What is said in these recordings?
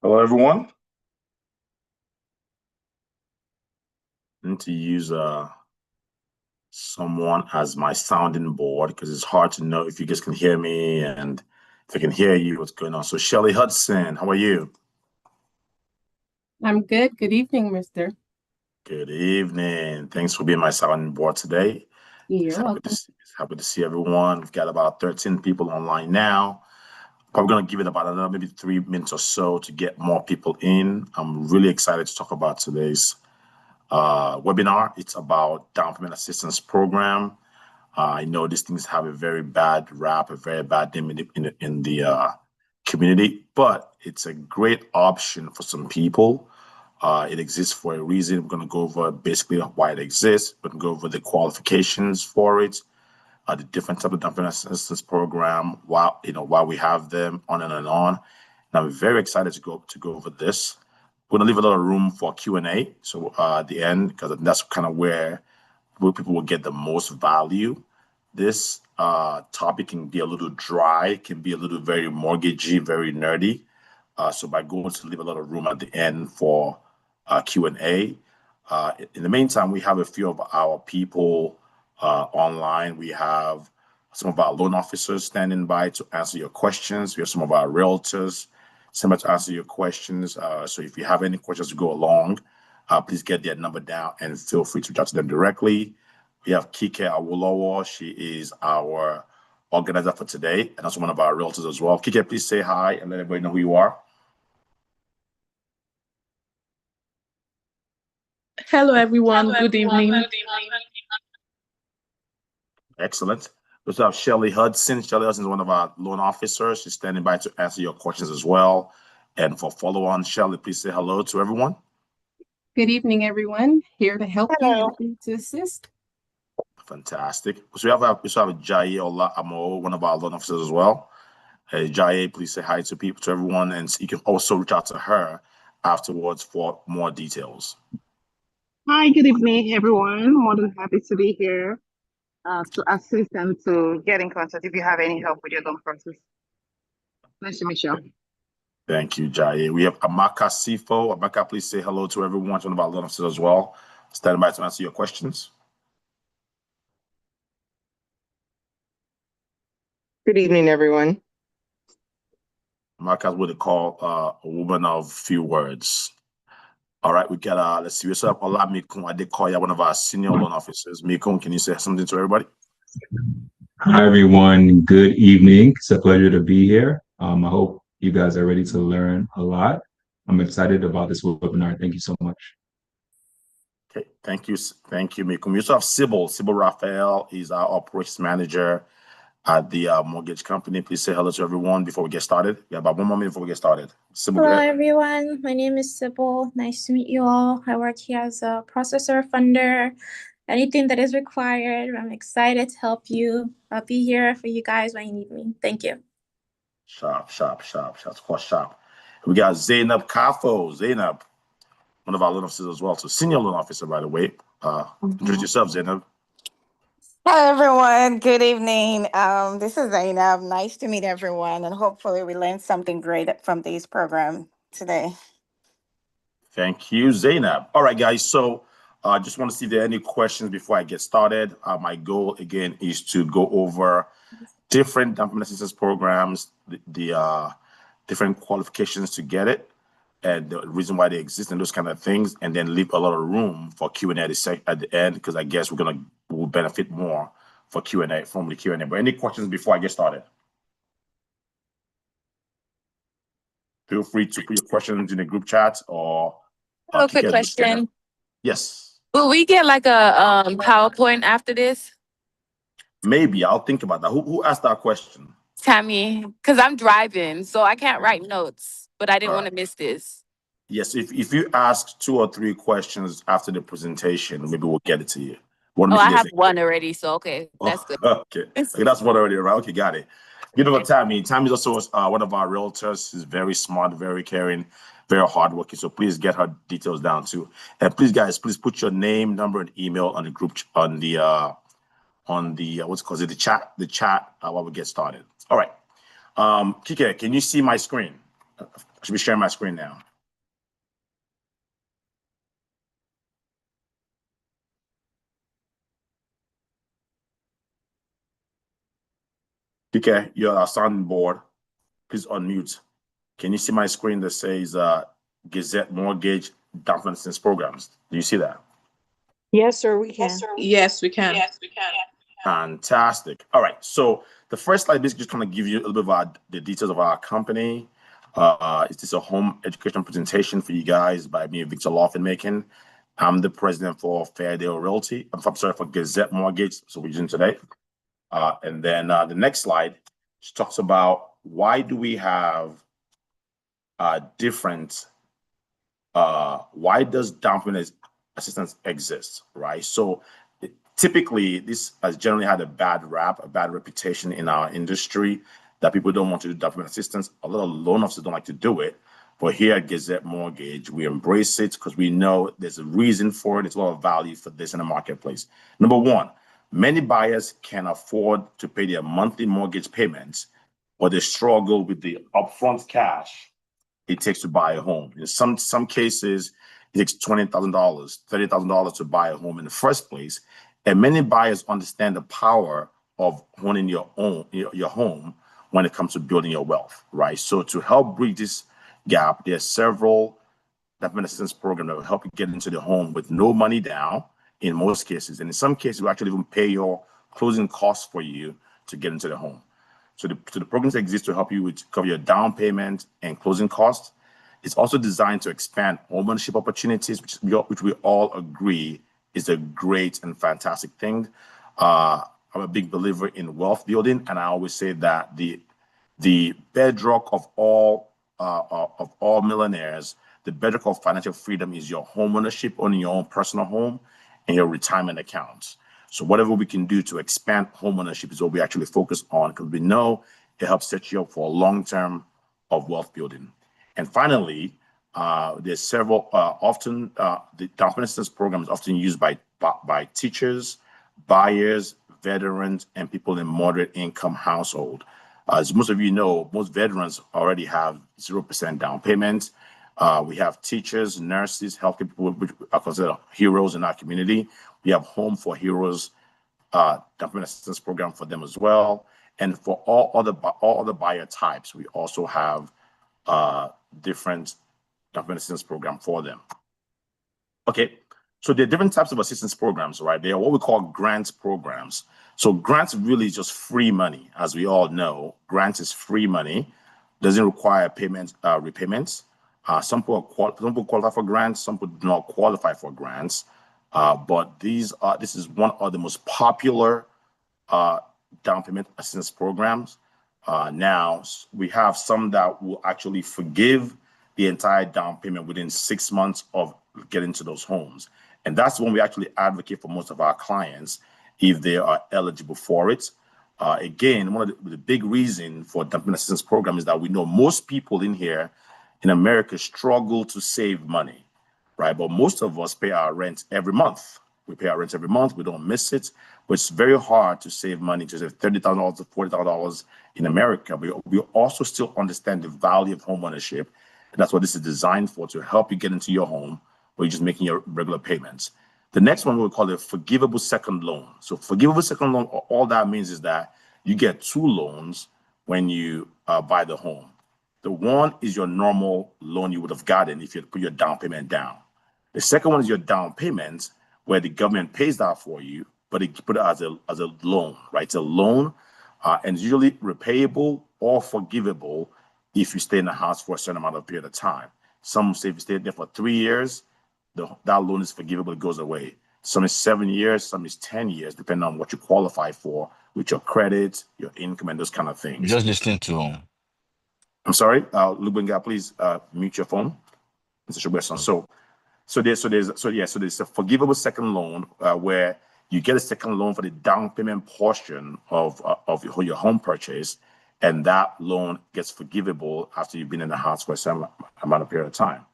Hello, everyone. I need to use someone as my sounding board because it's hard to know if you guys can hear me and if I can hear you, what's going on. So, Shelly Hudson, how are you? I'm good. Good evening, mister. Good evening. Thanks for being my sounding board today. It's You're happy to welcome. see, it's happy to see everyone. We've got about 13 people online now. Probably going to give it about another maybe 3 minutes or so to get more people in. I'm really excited to talk about today's webinar. It's about down payment assistance program. I know these things have a very bad rap, a very bad name in the community, but it's a great option for some people. It exists for a reason. We're going to go over basically why it exists. We're going to go over the qualifications for it, the different type of down payment assistance program, why we have them, on and on. And I'm very excited to go over this. We're going to leave a lot of room for Q&A. So at the end, because that's kind of where people will get the most value. This topic can be a little dry, can be a little very mortgagey, very nerdy. So by going to leave a lot of room at the end for Q&A. In the meantime, we have a few of our people online. We have some of our loan officers standing by to answer your questions. We have some of our realtors standing by to answer your questions. So if you have any questions to go along, please get their number down and feel free to reach out to them directly. We have Kike Awolowo. She is our organizer for today and also one of our realtors as well. Kike, please say hi and let everybody know who you are. Hello, everyone. Good evening. Excellent. We also have Shelly Hudson. Shelly Hudson is one of our loan officers. She's standing by to answer your questions as well. And for follow-on, Shelly, please say hello to everyone. Good evening, everyone. Here to help you and to assist. Fantastic. So we also have Jaye Ola Amo, one of our loan officers as well. Jaye, please say hi to people, to everyone, and you can also reach out to her afterwards for more details. Hi, good evening, everyone. More than happy to be here to assist and to get in contact if you have any help with your loan process. Nice to meet you. Thank you, Jaye. We have Amaka Sifo. Amaka, please say hello to everyone, to one of our loan officers as well. Standing by to answer your questions. Good evening, everyone. Amaka is what they call a woman of few words. All right, we got, let's see, what's up? Ola Mikun Adekoya, one of our senior loan officers. Mikun, can you say something to everybody? Hi, everyone. Good evening. It's a pleasure to be here. I hope you guys are ready to learn a lot. I'm excited about this webinar. Thank you so much. Okay, thank you, Mikun. We also have Sybil. Sybil Raphael is our operations manager at the mortgage company. Please say hello to everyone before we get started. We have about 1 more minute before we get started. Sybil, hello, everyone. My name is Sybil. Nice to meet you all. I work here as a processor funder. Anything that is required, I'm excited to help you. I'll be here for you guys when you need me. Thank you. Sharp. Of course, sharp. We got Zainab Kafo. Zainab, one of our loan officers as well. So senior loan officer, by the way. Introduce yourself, Zainab. Hi, everyone. Good evening. This is Zainab. Nice to meet everyone. And hopefully we learned something great from this program today. Thank you, Zainab. All right, guys. So I just want to see if there are any questions before I get started. My goal, again, is to go over different down payment assistance programs, the different qualifications to get it, and the reason why they exist and those kind of things, and then leave a lot of room for Q&A at the end, because I guess we'll benefit more for Q&A, from the Q&A. But any questions before I get started? Feel free to put your questions in the group chat or... Quick question. Yes. Will we get like a PowerPoint after this? Maybe. I'll think about that. Who asked that question? Tammy, because I'm driving, so I can't write notes, but I didn't want to miss this. Yes, if you ask 2 or 3 questions after the presentation, maybe we'll get it to you. I have one already, so okay, that's good. Okay, that's one already, right? Okay, got it. Beautiful, Tammy. Tammy's also one of our realtors. She's very smart, very caring, very hardworking. So please get her details down too. And please, guys, please put your name, number, and email on the group on the what's it called? The chat while we get started. All right. Kike, can you see my screen? should be sharing my screen now. Okay, your sounding board, please unmute. Can you see my screen that says Gazette Mortgage Down Payment Assistance Programs? Do you see that? Yes, sir, we can. Yes, we can. Fantastic. All right. So the first slide basically just kind of give you a little bit about the details of our company. It's just a home education presentation for you guys by me, Victor Laufenmaken. I'm the president for Fairdale Realty. I'm sorry, for Gazette Mortgage. So we're using today. And then the next slide just talks about why do we have why does down payment assistance exist, right? So typically this has generally had a bad rap, a bad reputation in our industry that people don't want to do down payment assistance. A lot of loan officers don't like to do it. But here at Gazette Mortgage, we embrace it because we know there's a reason for it. There's a lot of value for this in the marketplace. Number one, many buyers can afford to pay their monthly mortgage payments, but they struggle with the upfront cash it takes to buy a home. In some cases, it takes $20,000, $30,000 to buy a home in the first place. And many buyers understand the power of owning your home when it comes to building your wealth, right? So to help bridge this gap, there are several down payment assistance programs that will help you get into the home with no money down in most cases. And in some cases, we actually even pay your closing costs for you to get into the home. So the programs exist to help you with cover your down payment and closing costs. It's also designed to expand ownership opportunities, which we all agree is a great and fantastic thing. I'm a big believer in wealth building, and I always say that the bedrock of all millionaires, the bedrock of financial freedom is your home ownership, owning your own personal home, and your retirement accounts. So whatever we can do to expand home ownership is what we actually focus on, because we know it helps set you up for a long term of wealth building. And finally, there's several often the down payment assistance program is often used by teachers, buyers, veterans, and people in moderate income household. As most of you know, most veterans already have 0% down payment. We have teachers, nurses, healthcare people, which are considered heroes in our community. We have Home for Heroes down payment assistance program for them as well. And for all other buyer types, we also have different down payment assistance program for them. Okay, so there are different types of assistance programs, right? They are what we call grants programs. So grants really is just free money. As we all know, grants is free money, doesn't require repayments. Some people qualify for grants, some people do not qualify for grants. But this is one of the most popular down payment assistance programs. Now we have some that will actually forgive the entire down payment within 6 months of getting to those homes. And that's when we actually advocate for most of our clients if they are eligible for it. Again, one of the big reason for down payment assistance program is that we know most people in here in America struggle to save money, right? But most of us pay our rent every month. We pay our rent every month. We don't miss it. But it's very hard to save money, to save $30,000 to $40,000 in America. We also still understand the value of home ownership. And that's what this is designed for, to help you get into your home where you're just making your regular payments. The next one we'll call a forgivable second loan. So forgivable second loan, all that means is that you get 2 loans when you buy the home. The one is your normal loan you would have gotten if you had put your down payment down. The second one is your down payment, where the government pays that for you, but it put it as a loan, right? It's a loan, and it's usually repayable or forgivable if you stay in the house for a certain amount of period of time. Some say if you stay there for 3 years, that loan is forgivable, it goes away. Some is 7 years, some is 10 years, depending on what you qualify for with your credit, your income, and those kind of things. Just listening to. I'm sorry, Lubenga, please mute your phone, Mr. Shuberson. So there's a forgivable second loan where you get a second loan for the down payment portion of your home purchase, and that loan gets forgivable after you've been in the house for a certain amount of period of time.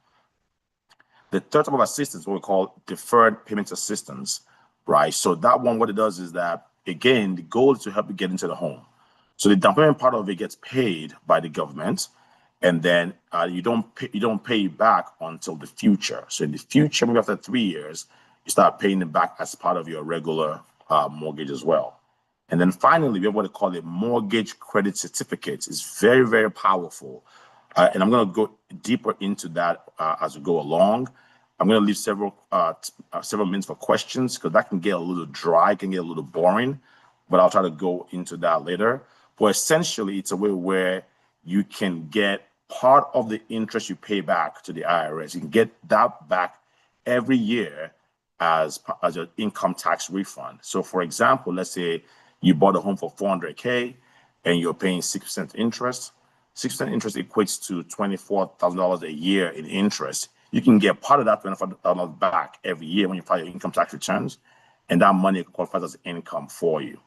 The third type of assistance, what we call deferred payment assistance, right? So that one, what it does is that, again, the goal is to help you get into the home. So the down payment part of it gets paid by the government, and then you don't pay it back until the future. So in the future, maybe after 3 years, you start paying it back as part of your regular mortgage as well. And then finally, we have what they call a mortgage credit certificate. It's very, very powerful. And I'm going to go deeper into that as we go along. I'm going to leave several minutes for questions because that can get a little dry, can get a little boring, but I'll try to go into that later. But essentially, it's a way where you can get part of the interest you pay back to the IRS. You can get that back every year as an income tax refund. So for example, let's say you bought a home for $400K and you're paying 6% interest. 6% interest equates to $24,000 a year in interest. You can get part of that $24,000 back every year when you file your income tax returns, and that money qualifies as income for you.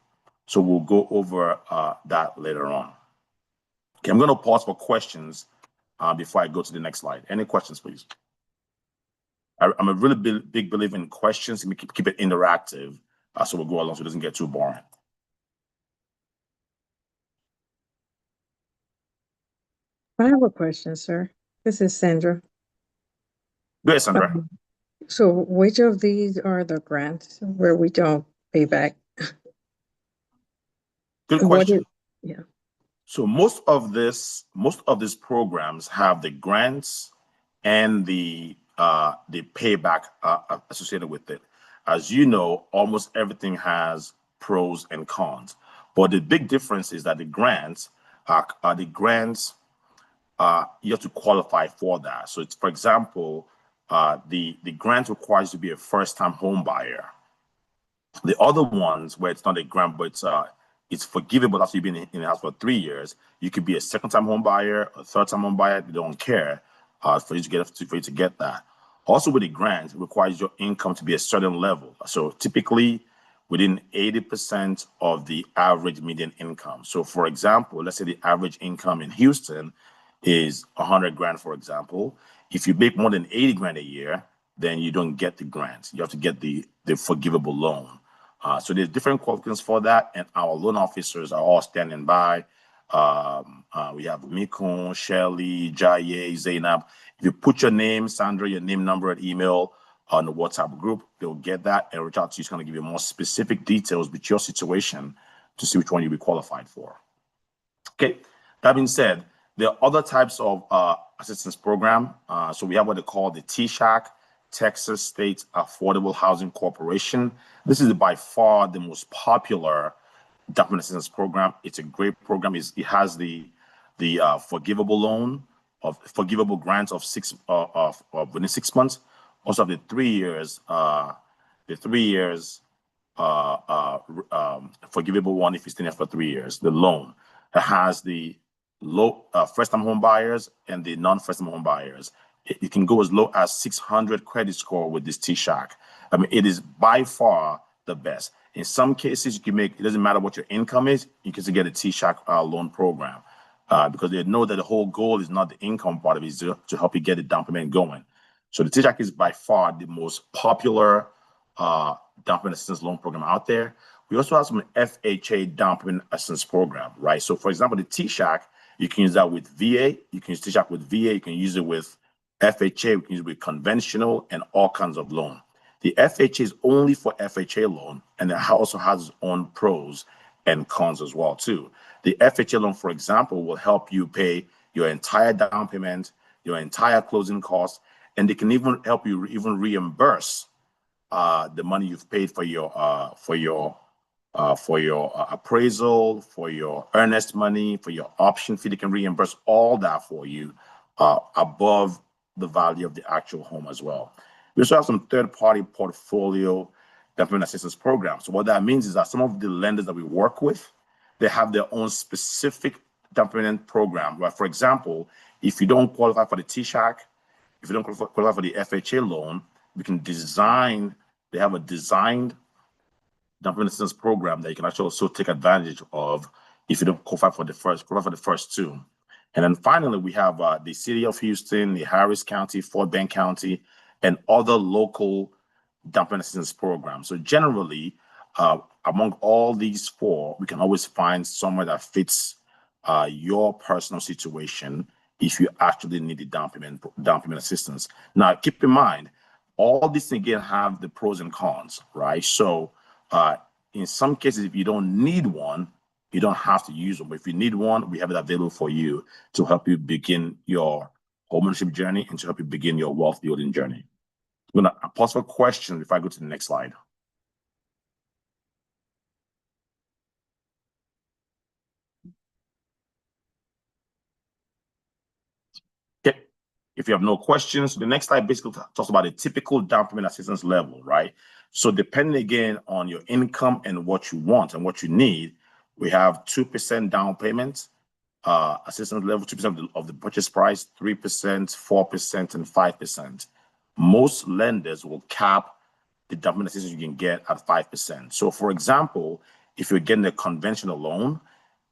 So we'll go over that later on. Okay, I'm going to pause for questions before I go to the next slide. Any questions, please? I'm a really big believer in questions. We keep it interactive, so we'll go along so it doesn't get too boring. I have a question, sir. This is Sandra. Go ahead, Sandra. So which of these are the grants where we don't pay back? Good question. Yeah. So most of these programs have the grants and the payback associated with it. As you know, almost everything has pros and cons, but the big difference is that the grants you have to qualify for that. So it's, for example, the grant requires you to be a first-time home buyer. The other ones where it's not a grant, but it's forgivable after you've been in the house for 3 years. You could be a second-time home buyer, a third-time home buyer. They don't care for you to get that. Also, with the grant, it requires your income to be a certain level. So typically, within 80% of the average median income. So, for example, let's say the average income in Houston is 100 grand, for example. If you make more than 80 grand a year, then you don't get the grant. You have to get the forgivable loan. So there's different qualifications for that, and our loan officers are all standing by. We have Mikun, Shelly, Jaye, Zainab. If you put your name, Sandra, your name, number, and email on the WhatsApp group, they'll get that and reach out to you. It's going to give you more specific details with your situation to see which one you'll be qualified for. Okay, that being said, there are other types of assistance program. So we have what they call the TSHAC, Texas State Affordable Housing Corporation. This is by far the most popular document assistance program. It's a great program. It has the forgivable loan of forgivable grants of within 6 months. Also have the 3 years, forgivable one if you stay there for 3 years. The loan that has the low first-time home buyers and the non-first-time home buyers. It can go as low as 600 credit score with this TSHAC. I mean, it is by far the best. In some cases, you can make, it doesn't matter what your income is, you can still get a TSHAC loan program because they know that the whole goal is not the income part of it, is to help you get the down payment going. So the TSHAC is by far the most popular down payment assistance loan program out there. We also have some FHA down payment assistance program, right? So for example, the TSHAC, you can use that with VA, you can use TSHAC with VA, you can use it with FHA, we can use it with conventional and all kinds of loan. The FHA is only for FHA loan, and it also has its own pros and cons as well too. The FHA loan, for example, will help you pay your entire down payment, your entire closing costs, and they can even help you reimburse the money you've paid for your appraisal, for your earnest money, for your option fee. They can reimburse all that for you above the value of the actual home as well. We also have some third-party portfolio development assistance programs. So what that means is that some of the lenders that we work with, they have their own specific development program. Right? For example, if you don't qualify for the TSHAC, if you don't qualify for the FHA loan, we can design. They have a designed development assistance program that you can actually also take advantage of if you don't qualify for the first two. And then finally, we have the City of Houston, the Harris County, Fort Bend County, and other local development assistance programs. So generally, among all these four, we can always find somewhere that fits your personal situation if you actually need the down payment assistance. Now, keep in mind, all these again have the pros and cons, right? So in some cases, if you don't need one, you don't have to use them. But if you need one, we have it available for you to help you begin your homeownership journey and to help you begin your wealth building journey. I'm going to pause for questions if I go to the next slide. Okay. If you have no questions, the next slide basically talks about a typical down payment assistance level, right? So depending again on your income and what you want and what you need, we have 2% down payment assistance level, 2% of the purchase price, 3%, 4%, and 5%. Most lenders will cap the down payment assistance you can get at 5%. So for example, if you're getting a conventional loan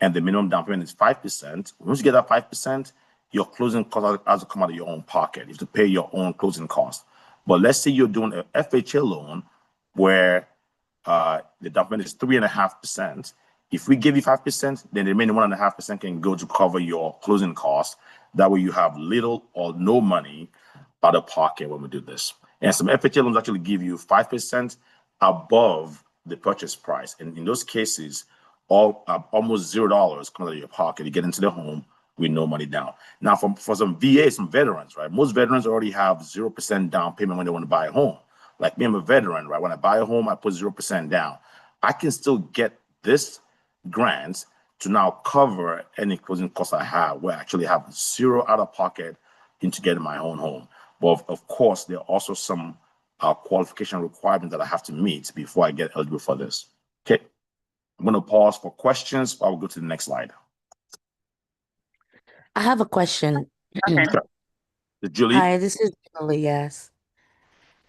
and the minimum down payment is 5%, once you get that 5%, your closing cost has to come out of your own pocket. You have to pay your own closing costs. But let's say you're doing an FHA loan where the down payment is 3.5%. If we give you 5%, then the remaining 1.5% can go to cover your closing costs. That way you have little or no money out of pocket when we do this. And some FHA loans actually give you 5% above the purchase price. And in those cases, almost $0 comes out of your pocket. You get into the home with no money down. Now, for some VAs, some veterans, right? Most veterans already have 0% down payment when they want to buy a home. Like me, I'm a veteran, right? When I buy a home, I put 0% down. I can still get this grant to now cover any closing costs I have, where I actually have zero out of pocket into getting my own home. But of course, there are also some qualification requirements that I have to meet before I get eligible for this. Okay, I'm going to pause for questions. I will go to the next slide. I have a question. Okay. Julie? Hi, this is Julie, yes.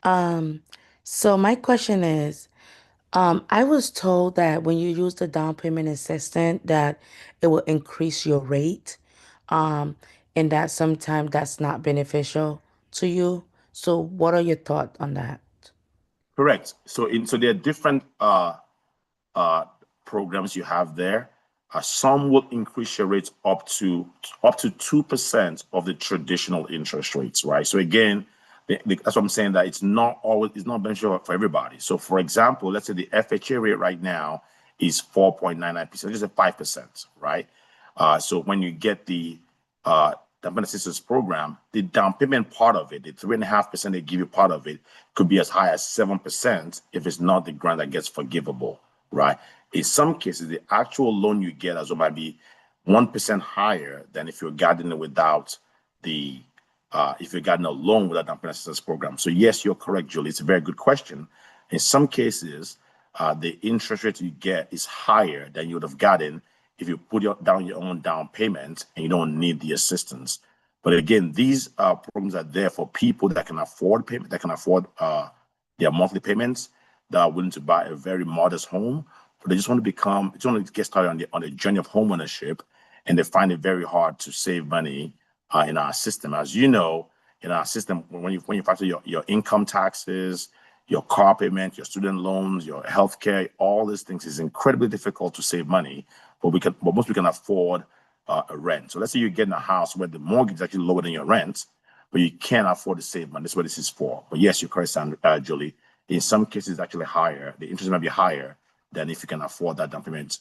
So my question is, I was told that when you use the down payment assistant that it will increase your rate, and that sometimes that's not beneficial to you. So what are your thoughts on that? Correct. So there are different programs you have there. Some will increase your rates up to 2% of the traditional interest rates, right? So again, that's what I'm saying, that it's not beneficial for everybody. So for example, let's say the FHA rate right now is 4.99%, just at 5%, right? So when you get the down payment assistance program, the down payment part of it, the 3.5% they give you part of it, could be as high as 7% if it's not the grant that gets forgivable, right? In some cases, the actual loan you get as well might be 1% higher than if you're getting it without the if you're getting a loan without down payment assistance program. So yes, you're correct, Julie. It's a very good question. In some cases, the interest rate you get is higher than you would have gotten if you put down your own down payment and you don't need the assistance. But again, these programs are there for people that can afford payment, that can afford their monthly payments, that are willing to buy a very modest home, but they just want to get started on the journey of homeownership, and they find it very hard to save money in our system. As you know, in our system, when you factor your income taxes, your car payment, your student loans, your healthcare, all these things, is incredibly difficult to save money. But most people can afford a rent. So let's say you're getting a house where the mortgage is actually lower than your rent, but you can't afford to save money. That's what this is for. But yes, you're correct, Julie. In some cases, it's actually higher. The interest might be higher than if you can afford that down payment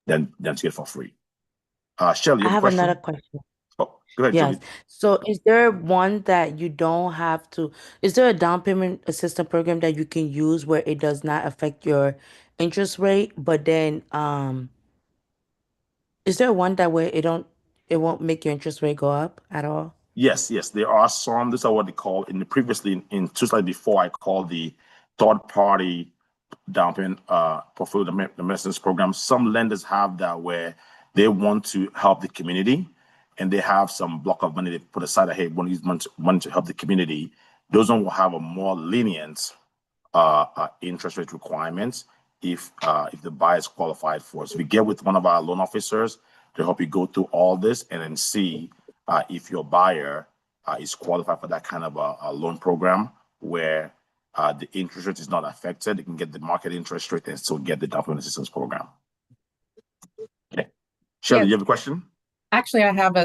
than to get for free. Shelley, you I have a have question? another question. Oh, go ahead, Yes. Julie. So is there one that you don't have to, is there a down payment assistance program that you can use where it does not affect your interest rate, but then is there one that where it won't make your interest rate go up at all? Yes, there are some. These are what they call in two slides before, I called the third party down payment portfolio assistance program. Some lenders have that where they want to help the community, and they have some block of money they put aside that, hey, we want to use money to help the community. Those ones will have a more lenient interest rate requirements if the buyer is qualified for it. So we get with one of our loan officers to help you go through all this and then see if your buyer is qualified for that kind of a loan program where the interest rate is not affected. They can get the market interest rate and still get the down payment assistance program. Okay. Shelley, Yeah. you have a question? Actually, I have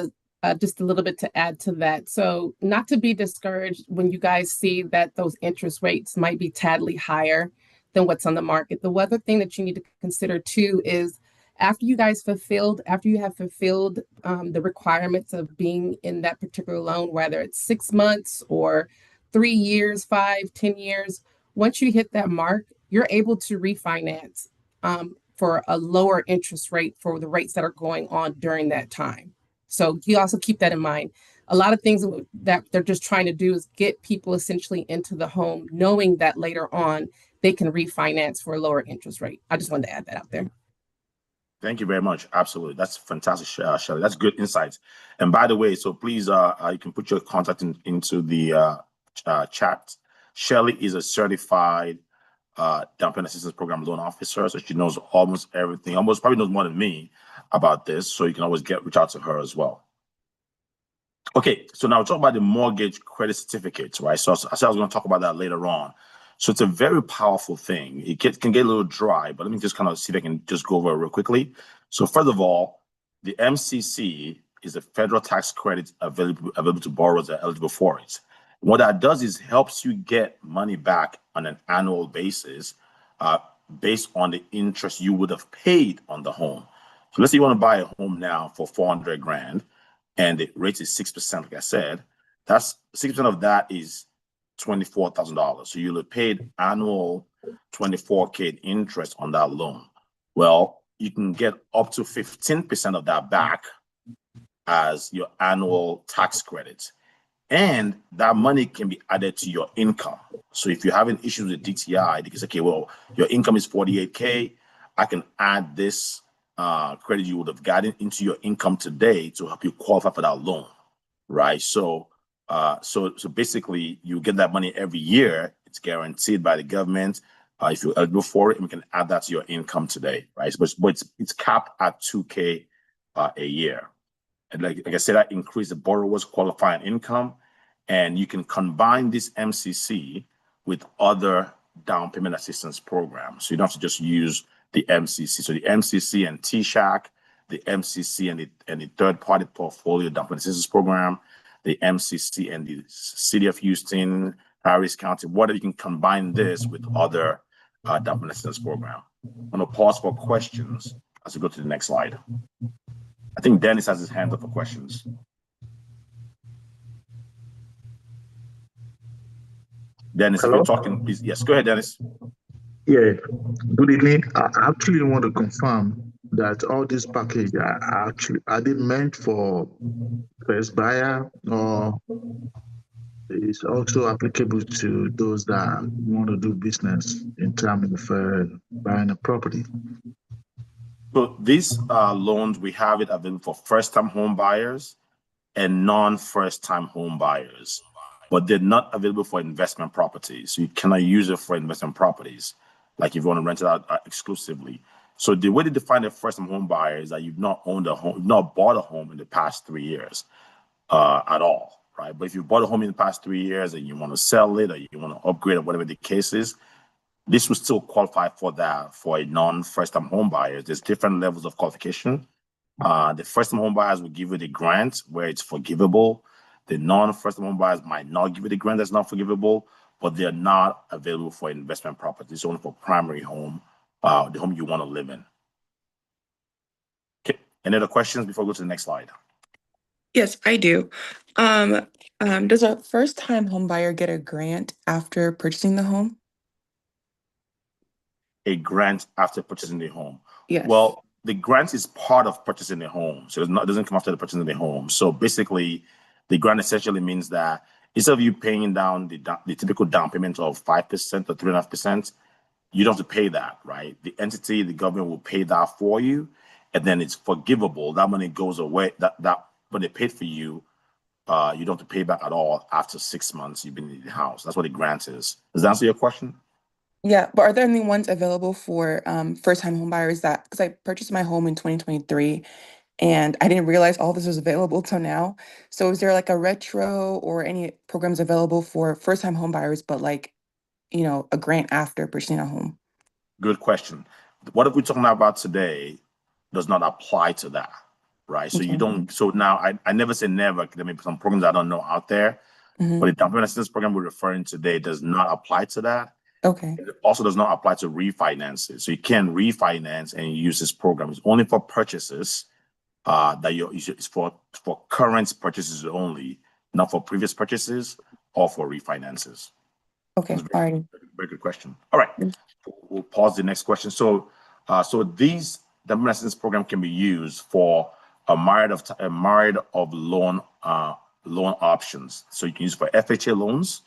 just a little bit to add to that. So not to be discouraged when you guys see that those interest rates might be tadly higher than what's on the market. The other thing that you need to consider too is after you have fulfilled the requirements of being in that particular loan, whether it's 6 months or 3 years, 5, 10 years, once you hit that mark, you're able to refinance for a lower interest rate for the rates that are going on during that time. So you also keep that in mind. A lot of things that they're just trying to do is get people essentially into the home, knowing that later on they can refinance for a lower interest rate. I just wanted to add that out there. Thank you very much. Absolutely. That's fantastic, Shelly. That's good insights. And by the way, so please, you can put your contact into the chat. Shelly is a certified down payment assistance program loan officer. So she knows almost everything, almost probably knows more than me about this. So you can always reach out to her as well. Okay, so now we'll talk about the mortgage credit certificates, right? So I said I was going to talk about that later on. So it's a very powerful thing. It can get a little dry, but let me just kind of see if I can just go over it real quickly. So first of all, the MCC is a federal tax credit available to borrowers that are eligible for it. What that does is helps you get money back on an annual basis based on the interest you would have paid on the home. So let's say you want to buy a home now for 400 grand and the rate is 6%, like I said. That's 6% of that is $24,000. So you'll have paid annual $24K in interest on that loan. Well, you can get up to 15% of that back as your annual tax credit. And that money can be added to your income. So if you're having issues with DTI, they can say, okay, well, your income is 48K. I can add this credit you would have gotten into your income today to help you qualify for that loan, right? So basically, you get that money every year. It's guaranteed by the government. If you're eligible for it, we can add that to your income today, right? But it's capped at $2K a year. And like I said, that increase the borrower's qualifying income, and you can combine this MCC with other down payment assistance programs. So you don't have to just use the MCC. So the MCC and TSHAC, the MCC and the third-party portfolio down payment assistance program, the MCC and the City of Houston, Harris County, whatever, you can combine this with other down payment assistance program. I'm going to pause for questions as we go to the next slide. I think Dennis has his hand up for questions. Dennis, Hello? if you're talking, please. Yes, go ahead, Dennis. Yeah, good evening. I actually want to confirm that all this package are they meant for first buyer, or is also applicable to those that want to do business in terms of buying a property? So these loans, we have it available for first-time home buyers and non-first-time home buyers, but they're not available for investment properties. So you cannot use it for investment properties, like if you want to rent it out exclusively. So the way to define a first-time home buyer is that you've not owned a home, you've not bought a home in the past 3 years at all, right? But if you bought a home in the past 3 years and you want to sell it or you want to upgrade or whatever the case is, this will still qualify for that for a non-first-time home buyer. There's different levels of qualification. The first-time home buyers will give you the grant where it's forgivable. The non-first-time home buyers might not give you the grant that's not forgivable, but they're not available for investment properties, only for primary home, the home you want to live in. Okay, any other questions before we go to the next slide? Yes, I do. Does a first-time home buyer get a grant after purchasing the home? A grant after purchasing the home? Yes. Well, the grant is part of purchasing the home, so it doesn't come after the purchasing the home. So basically, the grant essentially means that instead of you paying down the typical down payment of 5% or 3.5%, you don't have to pay that, right? The entity, the government will pay that for you, and then it's forgivable. That money goes away. That when they paid for you, you don't have to pay back at all after 6 months you've been in the house. That's what the grant is. Does that answer your question? Yeah, but are there any ones available for first-time home buyers because I purchased my home in 2023 and I didn't realize all this was available till now. So is there like a retro or any programs available for first-time home buyers, but like, a grant after purchasing a home? Good question. What we're talking about today does not apply to that. right? So you Okay. don't. So now I never say never. There may be some programs I don't know out there, Mhm. but the down payment assistance program we're referring to today does not apply to that. Okay. It also does not apply to refinances. So you can't refinance and use this program. It's only for purchases that it's for current purchases only, not for previous purchases or for refinances. Okay. That's All right. very good question. All right, we'll pause the next question. So, these the assistance program can be used for a myriad of loan options. So you can use for FHA loans,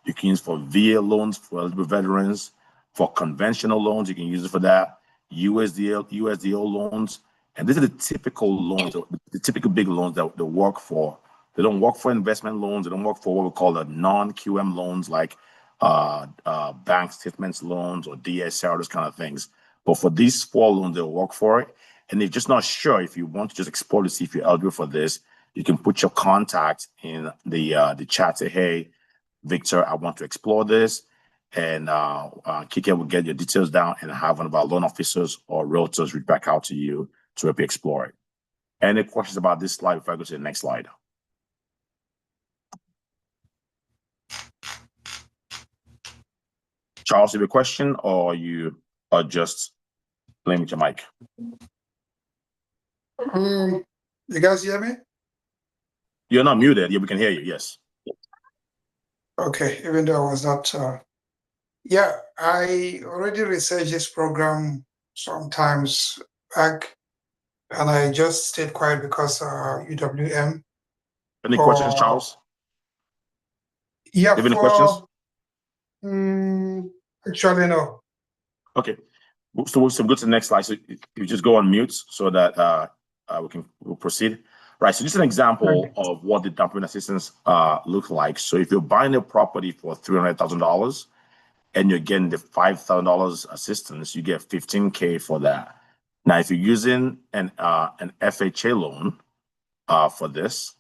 you can use for VA loans for eligible veterans, for conventional loans, you can use it for that, USDO loans, and these are the typical loans, the typical big loans that they work for. They don't work for investment loans. They don't work for what we call the non-QM loans, like bank statements loans or DSR, those kind of things. But for these 4 loans, they'll work for it. And if you're just not sure, if you want to just explore to see if you're eligible for this, you can put your contact in the chat. Say, hey, Victor, I want to explore this. And Kike will get your details down and have one of our loan officers or realtors reach back out to you to help you explore it. Any questions about this slide before I go to the next slide? Charles, you have a question, or you are just playing with your mic? You guys hear me? You're not muted. Yeah, we can hear you. Yes. Okay, even though I was not. Yeah, I already researched this program sometimes back, and I just stayed quiet because UWM. Any questions, Charles? Yeah, you have any questions? Actually, no. Okay. So we'll go to the next slide. So you just go on mute so that we'll proceed. Right. So just an example of what the down payment assistance looks like. So if you're buying a property for $300,000 and you're getting the $5,000 assistance, you get $15K for that. Now, if you're using an FHA loan for this,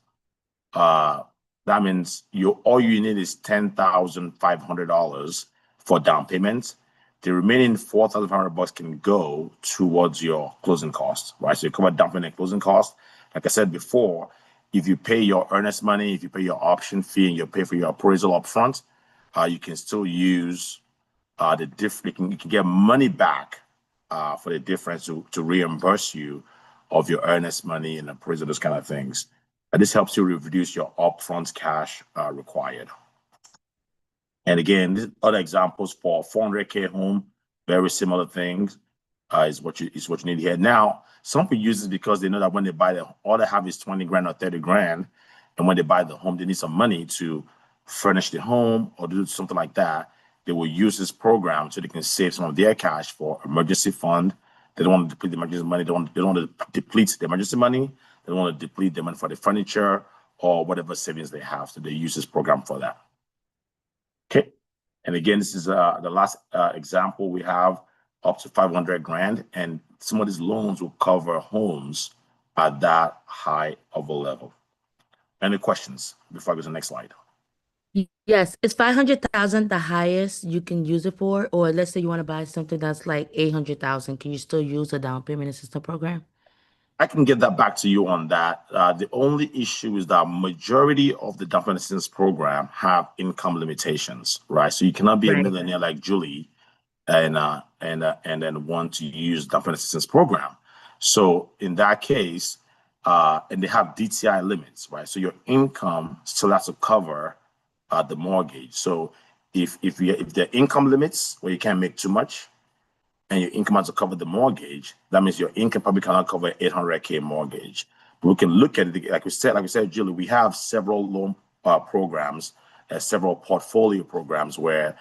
that means all you need is $10,500 for down payment. The remaining $4,500 can go towards your closing costs, right? So you cover down payment and closing costs. Like I said before, if you pay your earnest money, if you pay your option fee, and you pay for your appraisal upfront, you can still use the difference. You can get money back for the difference to reimburse you of your earnest money and appraisal, those kind of things. This helps you reduce your upfront cash required. And again, these other examples for 400K home, very similar things is what you need here. Now, some people use this because they know that when they buy all they have is 20 grand or 30 grand. And when they buy the home, they need some money to furnish the home or do something like that. They will use this program so they can save some of their cash for emergency fund. They don't want to deplete the emergency money. They don't want to deplete the emergency money. They don't want to deplete the money for the furniture or whatever savings they have. So they use this program for that. Okay. And again, this is the last example we have, up to 500 grand. And some of these loans will cover homes at that high of a level. Any questions before I go to the next slide? Yes, is 500,000 the highest you can use it for? Or let's say you want to buy something that's like 800,000, can you still use the down payment assistance program? I can get that back to you on that. The only issue is that majority of the down payment assistance program have income limitations, right? So you cannot be a millionaire like Julie and then want to use down payment assistance program. So in that case, and they have DTI limits, right? So your income still has to cover the mortgage. So if the income limits where you can't make too much, and your income has to cover the mortgage, that means your income probably cannot cover 800K mortgage. But we can look at it, like we said, Julie, we have several loan programs, several portfolio programs where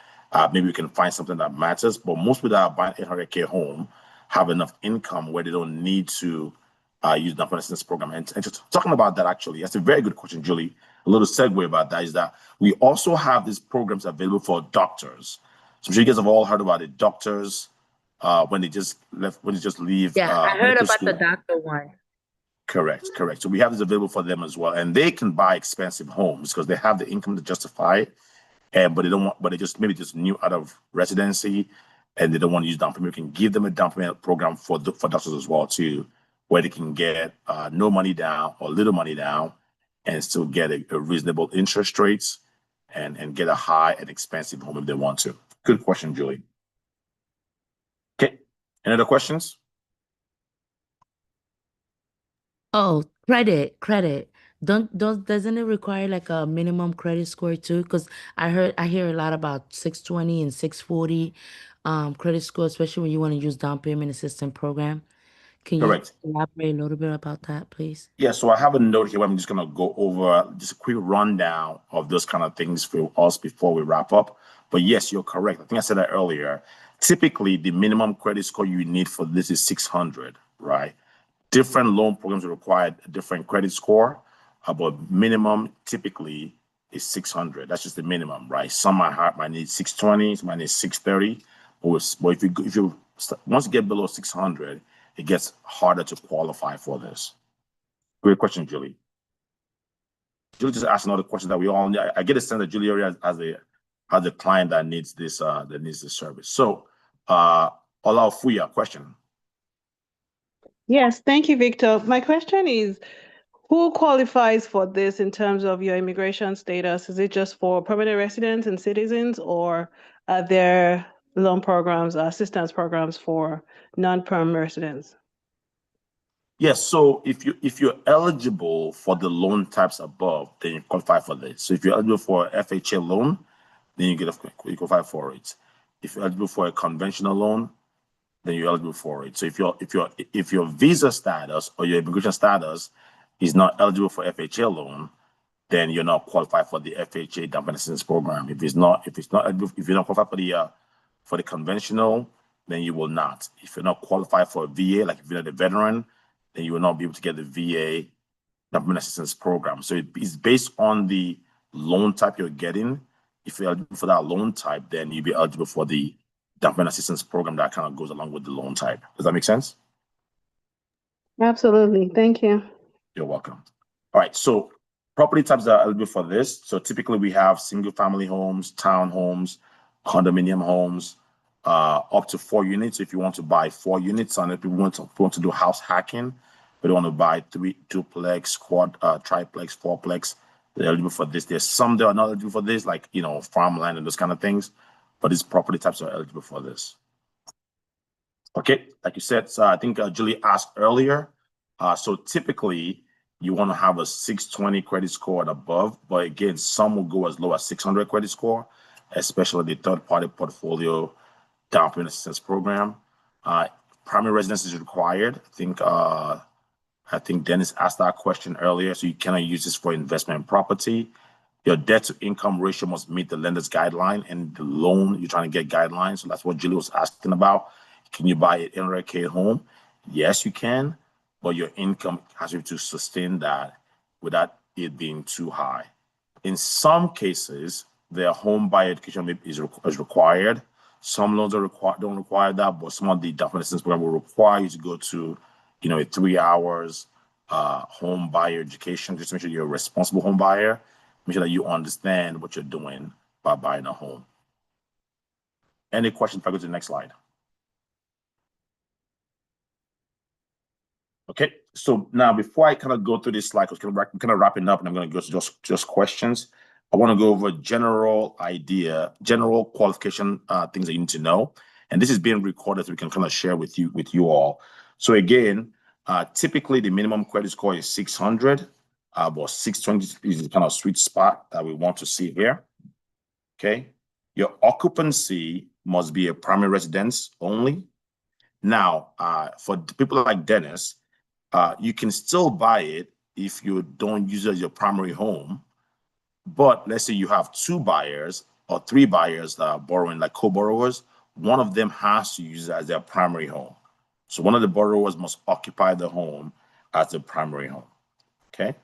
maybe we can find something that matters. But most people that are buying 800K home have enough income where they don't need to use the down payment assistance program. And just talking about that, actually, that's a very good question, Julie. A little segue about that is that we also have these programs available for doctors. So I'm sure you guys have all heard about it, doctors. When they just leave. Yeah, I heard about school. the doctor one. Correct. So we have this available for them as well, and they can buy expensive homes because they have the income to justify it, but they don't want. But they just new out of residency, and they don't want to use down payment. We can give them a down payment program for doctors as well too, where they can get no money down or little money down and still get a reasonable interest rates and get a high and expensive home if they want to. Good question, Julie. Okay, any other questions? Oh, credit. Doesn't it require like a minimum credit score too? Because I hear a lot about 620 and 640 credit score, especially when you want to use down payment assistance program. Can you Correct. elaborate a little bit about that, please? Yeah, so I have a note here where I'm just going to go over just a quick rundown of those kind of things for us before we wrap up. But yes, you're correct. I think I said that earlier. Typically, the minimum credit score you need for this is 600, right? Different loan programs require a different credit score, but minimum typically is 600. That's just the minimum, right? Some might need 620, some might need 630. But if you once you get below 600, it gets harder to qualify for this. Great question, Julie. Julie just asked another question that we all need. I get a sense that Julie already has a client that needs this service. So Olafuya, question. Yes, thank you, Victor. My question is, who qualifies for this in terms of your immigration status? Is it just for permanent residents and citizens, or are there loan programs, assistance programs for non-perm residents? Yes, so if you're eligible for the loan types above, then you qualify for this. So if you're eligible for FHA loan, then you qualify for it. If you're eligible for a conventional loan, then you're eligible for it. So if your visa status or your immigration status is not eligible for FHA loan, then you're not qualified for the FHA down payment assistance program. If you're not qualified for the conventional, then you will not. If you're not qualified for a VA, like if you're not a veteran, then you will not be able to get the VA down payment assistance program. So it's based on the loan type you're getting. If you're eligible for that loan type, then you'll be eligible for the down payment assistance program that kind of goes along with the loan type. Does that make sense? Absolutely. Thank you. You're welcome. All right. So property types that are eligible for this. So typically we have single family homes, townhomes, condominium homes, up to 4 units. If you want to buy 4 units, and if you want to do house hacking, but you want to buy 3 duplex, quad, triplex, fourplex, they're eligible for this. There's some that are not eligible for this, like farmland and those kind of things. But these property types are eligible for this. Okay, like you said, so I think Julie asked earlier. So typically, you want to have a 620 credit score and above, but again, some will go as low as 600 credit score, especially the third-party portfolio down payment assistance program. Primary residence is required. I think Dennis asked that question earlier, so you cannot use this for investment property. Your debt to income ratio must meet the lender's guideline and the loan you're trying to get guidelines. So that's what Julie was asking about. Can you buy an 800K home? Yes, you can, but your income has to sustain that without it being too high. In some cases, the home buyer education is required. Some loans don't require that, but some of the down payment assistance program will require you to go to, a 3 hours home buyer education, just to make sure you're a responsible home buyer. Make sure that you understand what you're doing by buying a home. Any questions? If I go to the next slide. Okay, so now before I kind of go through this slide, because we're kind of wrapping up and I'm going to go to just questions, I want to go over general qualification things that you need to know. And this is being recorded so we can kind of share with you all. So again, typically the minimum credit score is 600. But 620 is the kind of sweet spot that we want to see here. Okay, your occupancy must be a primary residence only. Now, for people like Dennis, you can still buy it if you don't use it as your primary home. But let's say you have 2 buyers or 3 buyers that are borrowing, like co-borrowers. One of them has to use it as their primary home. So one of the borrowers must occupy the home as the primary home. Okay.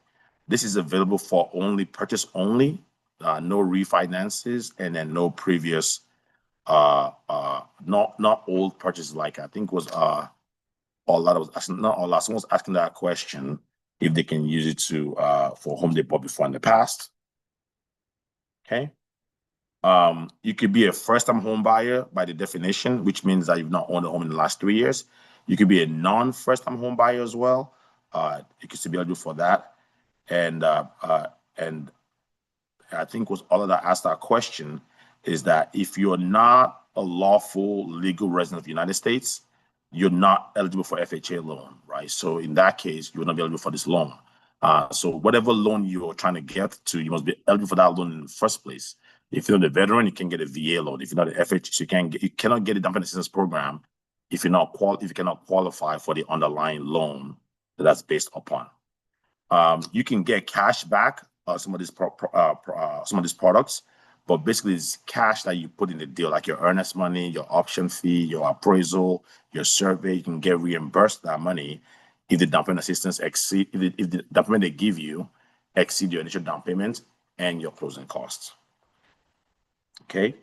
This is available for purchase only, no refinances, and then no previous, not old purchases. Like I think was someone was asking that question if they can use it for home they bought before in the past. Okay, you could be a first-time home buyer by the definition, which means that you've not owned a home in the last 3 years. You could be a non-first time home buyer as well. You could still be eligible for that. And I think was all that asked that question is that if you're not a lawful legal resident of the United States, you're not eligible for FHA loan, right? So in that case, you're not eligible for this loan. So whatever loan you're trying to get to, you must be eligible for that loan in the first place. If you're not a veteran, you can get a VA loan. If you're not an FHA, you cannot get a down payment assistance program if you cannot qualify for the underlying loan that's based upon. You can get cash back some of these products, but basically it's cash that you put in the deal, like your earnest money, your option fee, your appraisal, your survey. You can get reimbursed that money if the down payment assistance if the down payment they give you exceed your initial down payment and your closing costs. Okay,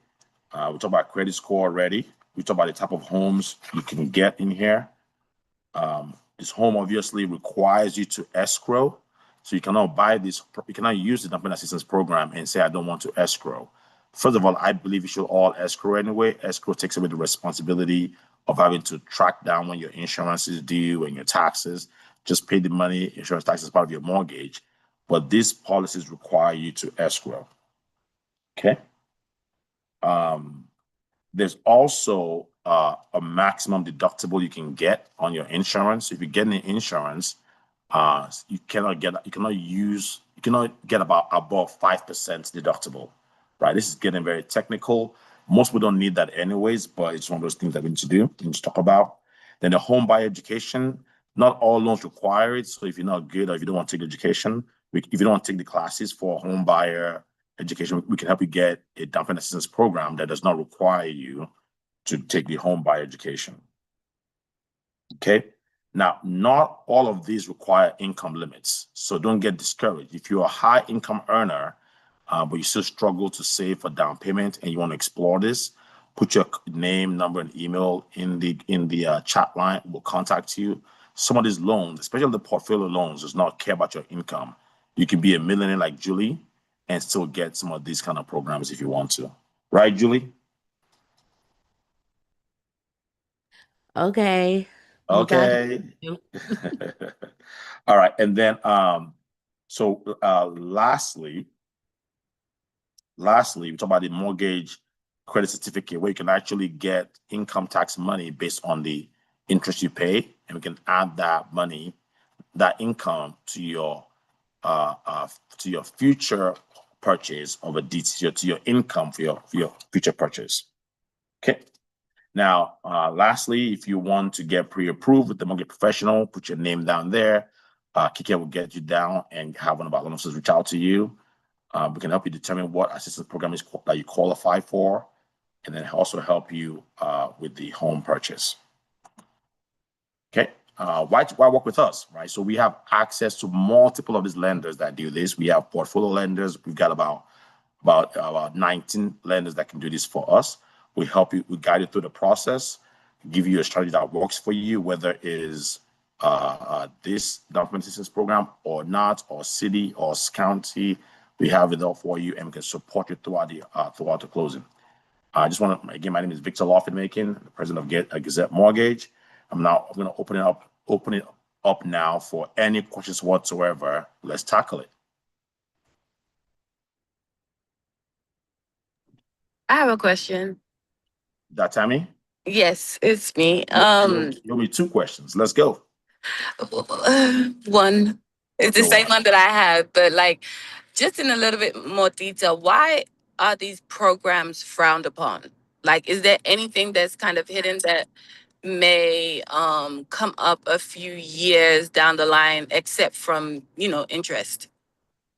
we talked about credit score already. We talked about the type of homes you can get in here. This home obviously requires you to escrow. So you cannot you cannot use the down payment assistance program and say, I don't want to escrow. First of all, I believe you should all escrow anyway. Escrow takes away the responsibility of having to track down when your insurance is due and your taxes. Just pay the money, insurance tax is part of your mortgage. But these policies require you to escrow. Okay. There's also a maximum deductible you can get on your insurance. If you get any insurance, you cannot get about above 5% deductible, right? This is getting very technical. Most people don't need that anyways, but it's one of those things that we need to do, we need to talk about. Then the home buyer education, not all loans require it. So if you're not good or if you don't want to take education, if you don't want to take the classes for home buyer education, we can help you get a down payment assistance program that does not require you to take the home buyer education. Okay. Now, not all of these require income limits, so don't get discouraged. If you're a high income earner, but you still struggle to save for down payment and you want to explore this, put your name, number, and email in the chat line. We'll contact you. Some of these loans, especially the portfolio loans, does not care about your income. You can be a millionaire like Julie and still get some of these kind of programs if you want to. Right, Julie? Okay. Okay. All right. And then, lastly, we talk about the mortgage credit certificate where you can actually get income tax money based on the interest you pay. And we can add that money, that income to your future purchase of a DTC, to your income for your future purchase. Okay. Now, lastly, if you want to get pre-approved with the mortgage professional, put your name down there. Kike will get you down and have one of our loan officers reach out to you. We can help you determine what assistance program is that you qualify for, and then also help you with the home purchase. Okay. Why work with us, right? So we have access to multiple of these lenders that do this. We have portfolio lenders. We've got about 19 lenders that can do this for us. We help you, we guide you through the process, give you a strategy that works for you, whether it is this down payment assistance program or not, or city or county. We have it all for you, and we can support you throughout the closing. I just want to, again, my name is Victor Lofton-Makin, the president of Gazette Mortgage. I'm going to open it up now for any questions whatsoever. Let's tackle it. I have a question. That Tammy? Yes, it's me. You'll be 2 questions. Let's go. One, it's the same one that I had, but like just in a little bit more detail, why are these programs frowned upon? Like, is there anything that's kind of hidden that may come up a few years down the line, except from, interest?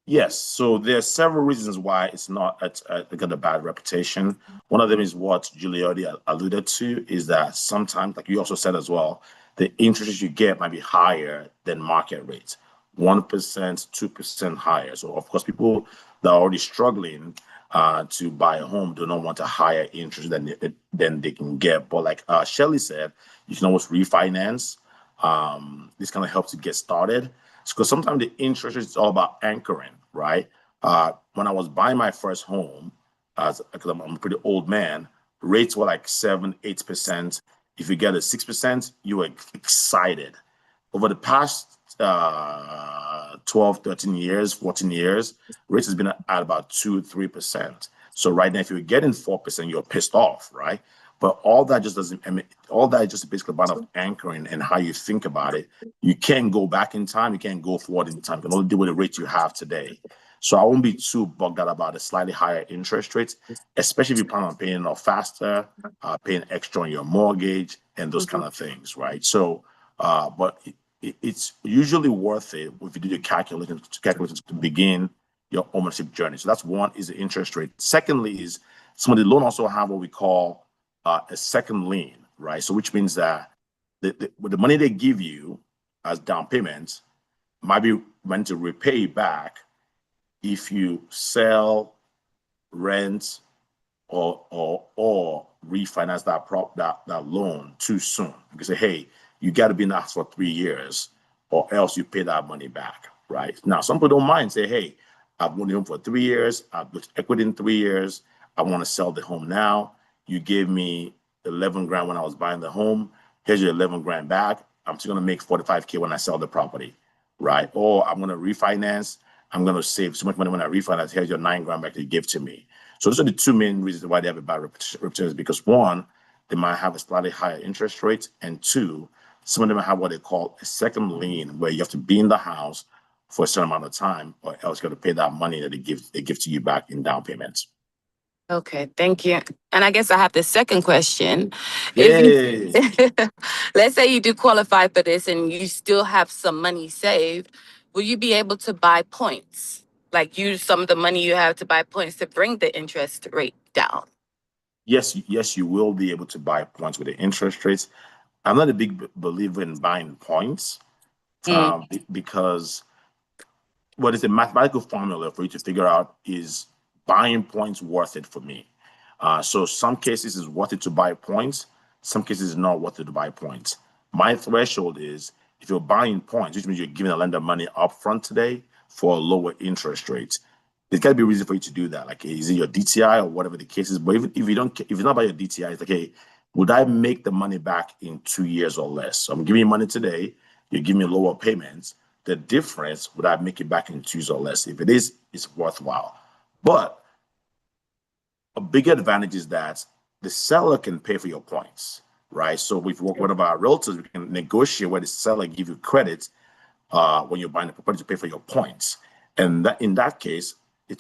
Yes, so there's several reasons why it's got a bad reputation. One of them is what Julie already alluded to, is that sometimes, like you also said as well, the interest you get might be higher than market rates, 1%, 2% higher. So of course, people that are already struggling to buy a home do not want a higher interest than they can get. But like Shelly said, you can always refinance. This kind of helps you get started. Because sometimes the interest is all about anchoring, right? When I was buying my first home, because I'm a pretty old man, rates were like 7%, 8%. If you get a 6%, you are excited. Over the past 12, 13 years, 14 years, rates has been at about 2-3%. So right now, if you're getting 4%, you're pissed off, right? But all that just doesn't, I mean, all that is just basically about anchoring and how you think about it. You can't go back in time, you can't go forward in time. You can only deal with the rate you have today. So I won't be too bugged out about the slightly higher interest rates, especially if you plan on paying off faster, paying extra on your mortgage and those kind of things, right? So, but it's usually worth it if you do the calculations to begin your ownership journey. So that's one, is the interest rate. Secondly is some of the loan also have what we call a second lien, right? So which means that the money they give you as down payments might be meant to repay back if you sell, rent, or refinance that loan too soon. You can say, hey, you got to be in the house for 3 years, or else you pay that money back, right? Now, some people don't mind. Say, hey, I've owned the home for 3 years. I've built equity in 3 years. I want to sell the home now. You gave me 11 grand when I was buying the home. Here's your 11 grand back. I'm still going to make 45K when I sell the property, right? Or I'm going to refinance. I'm going to save so much money when I refinance. Here's your 9 grand back that you give to me. So those are the two main reasons why they have a bad reputation, because one, they might have a slightly higher interest rate, and two, some of them have what they call a second lien, where you have to be in the house for a certain amount of time, or else you got to pay that money that they give to you back in down payments. Okay, thank you. And I guess I have the second question. Yes. Let's say you do qualify for this and you still have some money saved, will you be able to buy points? Like use some of the money you have to buy points to bring the interest rate down? Yes, you will be able to buy points with the interest rates. I'm not a big believer in buying points because what is the mathematical formula for you to figure out is buying points worth it for me? So some cases it's worth it to buy points. Some cases it's not worth it to buy points. My threshold is if you're buying points, which means you're giving a lender money upfront today for a lower interest rate. There's got to be a reason for you to do that. Like, is it your DTI or whatever the case is? But even if you're not by your DTI, it's like, hey, would I make the money back in 2 years or less? So I'm giving you money today. You give me lower payments. The difference, would I make it back in 2 years or less? If it is, it's worthwhile. But a big advantage is that the seller can pay for your points, right? So if we work with one of our realtors, we can negotiate where the seller give you credit when you're buying the property to pay for your points. And that, in that case,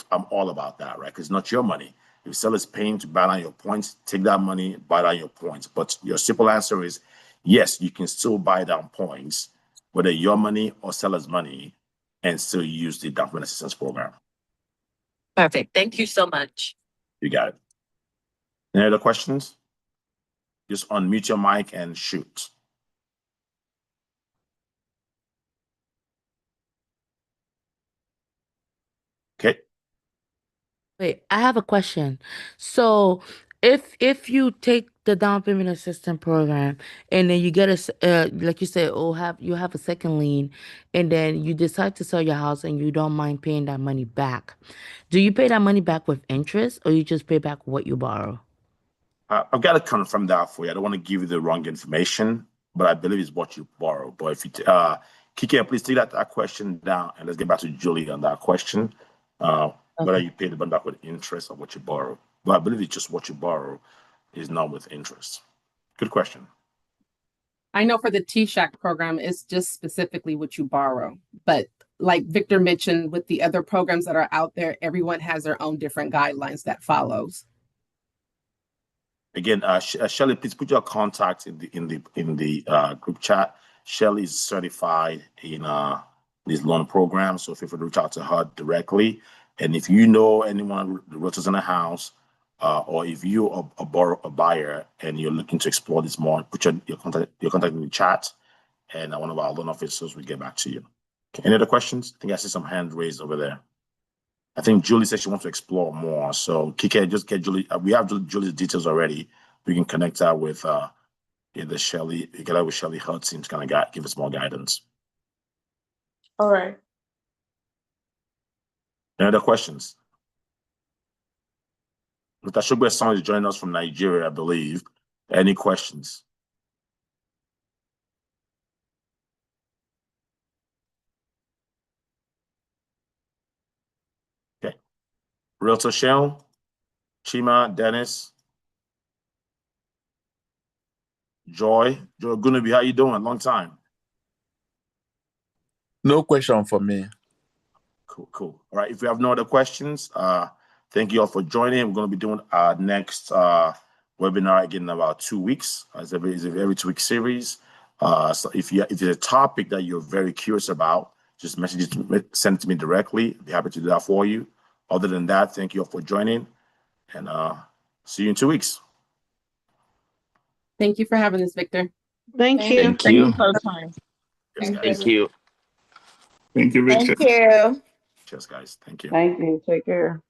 I'm all about that, right? Because it's not your money. If the seller's paying to buy down your points, take that money, buy down your points. But your simple answer is yes, you can still buy down points, whether your money or seller's money, and still use the down payment assistance program. Perfect. Thank you so much. You got it. Any other questions? Just unmute your mic and shoot. Okay. Wait, I have a question. So if you take the down payment assistance program and then you get like you said, you have a second lien, and then you decide to sell your house and you don't mind paying that money back, do you pay that money back with interest or you just pay back what you borrow? I've got to confirm that for you. I don't want to give you the wrong information, but I believe it's what you borrow. But if you, Kike, please take that question down and let's get back to Julie on that question. Whether you pay the money back with interest or what you borrow. But I believe it's just what you borrow is not with interest. Good question. I know for the TSHAC program, it's just specifically what you borrow. But like Victor mentioned, with the other programs that are out there, everyone has their own different guidelines that follows. Again, Shelly, please put your contact in the group chat. Shelly is certified in these loan programs, so feel free to reach out to her directly. And if you know anyone, the realtors in the house, or if you're a buyer and you're looking to explore this more, put your contact in the chat, and one of our loan officers will get back to you. Okay, any other questions? I think I see some hand raised over there. I think Julie said she wants to explore more. So Kike, just get Julie. We have Julie's details already. We can connect her with either Shelly, get her with Shelly Hudson to kind of give us more guidance. All right. Any other questions? Mr. Shugbe Song is joining us from Nigeria, I believe. Any questions? Realtor Sharon, Chima, Dennis, Joy. Joy Gunabi, how you doing? Long time. No question for me. Cool. All right. If you have no other questions, thank you all for joining. We're going to be doing our next webinar again in about 2 weeks. It's a every 2 week series. So if there's a topic that you're very curious about, just send it to me directly. I'd be happy to do that for you. Other than that, thank you all for joining, and see you in 2 weeks. Thank you for having us, Victor. Thank you. Thank you. For the time. Yes, guys. Thank you. Thank you, Victor. Thank you. Cheers, guys. Thank you. Thank you. Take care.